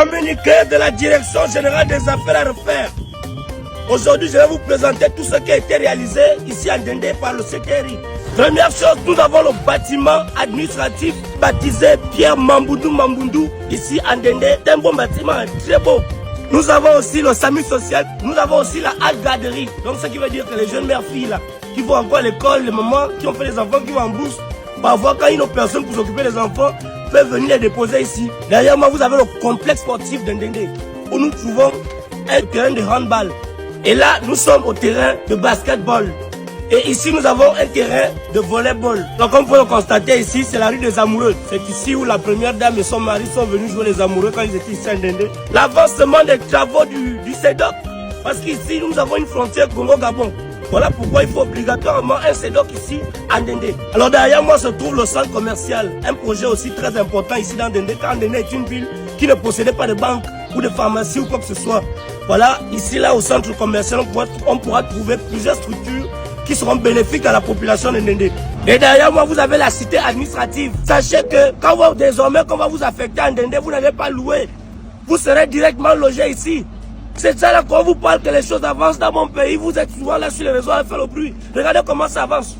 Communiqué de la Direction Générale des Affaires à refaire. Aujourd'hui, je vais vous présenter tout ce qui a été réalisé ici à Ndendé par le CTRI. Première chose, nous avons le bâtiment administratif baptisé Pierre Mamboundou ici à Ndendé. C'est un bon bâtiment, très beau. Nous avons aussi le SAMU social, nous avons aussi la garderie. Donc ce qui veut dire que les jeunes mères-filles là, qui vont encore à l'école, les mamans qui ont fait les enfants, qui vont en bourse, parfois quand il n'y a personne pour s'occuper des enfants, peuvent venir les déposer ici. Derrière moi, vous avez le complexe sportif d'Ndendé, où nous trouvons un terrain de handball. Et là, nous sommes au terrain de basketball. Et ici, nous avons un terrain de volleyball. Donc, comme vous pouvez le constater ici, c'est la rue des Amoureux. C'est ici où la première dame et son mari sont venus jouer les amoureux quand ils étaient ici à Ndendé. L'avancement des travaux du CEDOC. Parce qu'ici, nous avons une frontière Congo-Gabon. Voilà pourquoi il faut obligatoirement un CEDOC ici à Ndendé. Alors, derrière moi se trouve le centre commercial. Un projet aussi très important ici dans Ndendé. Car Ndendé est une ville qui ne possédait pas de banque ou de pharmacie ou quoi que ce soit. Voilà, ici, là, au centre commercial, on pourra trouver plusieurs structures qui seront bénéfiques à la population de Ndendé. Et derrière moi, vous avez la cité administrative. Sachez que quand désormais, quand on va vous affecter à Ndendé, vous n'allez pas louer. Vous serez directement logé ici. C'est ça là qu'on vous parle que les choses avancent dans mon pays. Vous êtes souvent là sur les réseaux à faire le bruit. Regardez comment ça avance.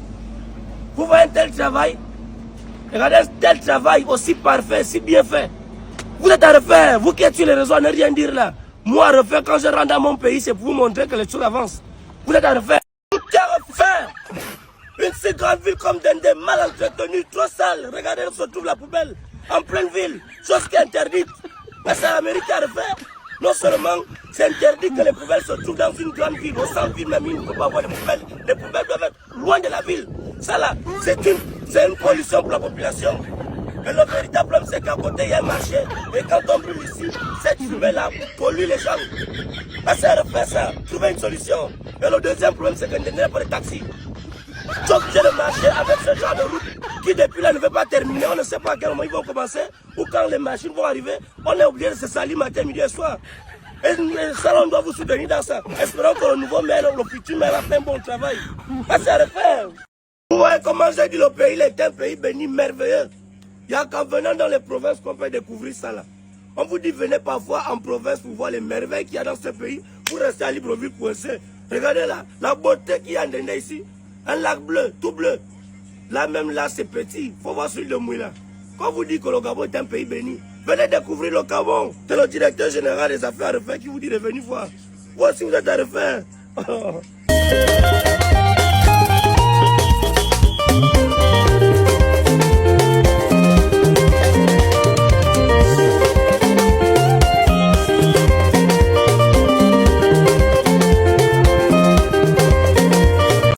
Vous voyez un tel travail? Regardez un tel travail aussi parfait, si bien fait. Vous êtes à refaire. Vous qui êtes sur les réseaux à ne rien dire là. Moi, à refaire, quand je rentre dans mon pays, c'est pour vous montrer que les choses avancent. Vous êtes à refaire. Tout est à refaire. Une si grande ville comme Ndendé, mal entretenue, trop sale. Regardez où se trouve la poubelle. En pleine ville. Chose qui est interdite. Mais c'est l'Amérique à refaire. Non seulement c'est interdit que les poubelles se trouvent dans une grande ville, au centre-ville même, il ne faut pas avoir des poubelles. Les poubelles doivent être loin de la ville. Ça là, c'est une pollution pour la population. Et le véritable problème, c'est qu'à côté, il y a un marché. Et quand on brûle ici, cette fumée-là pollue les gens. Passez à refaire ça, trouver une solution. Et le deuxième problème, c'est que Ndendé n'a pas de taxi. Donc, j'ai le marché avec ce genre de route qui, depuis là, ne veut pas terminer. On ne sait pas à quel moment ils vont commencer ou quand les machines vont arriver. On est obligé de se salir matin, midi et soir. Et ça, on doit vous soutenir dans ça. Espérons que le nouveau maire, le futur maire, a fait un bon travail. Passez à refaire. Vous voyez comment j'ai dit le pays, il est un pays béni, merveilleux. Il n'y a qu'en venant dans les provinces qu'on peut découvrir ça là. On vous dit venez parfois en province pour voir les merveilles qu'il y a dans ce pays. Vous restez à Libreville coincé. Regardez là, la beauté qu'il y a à Ndendé ici. Un lac bleu, tout bleu. Là même là c'est petit. Il faut voir sur le mouille là. Quand on vous dit que le Gabon est un pays béni, venez découvrir le Gabon. C'est le directeur général des affaires à refaire qui vous dit de venir voir. Voir si vous êtes à refaire.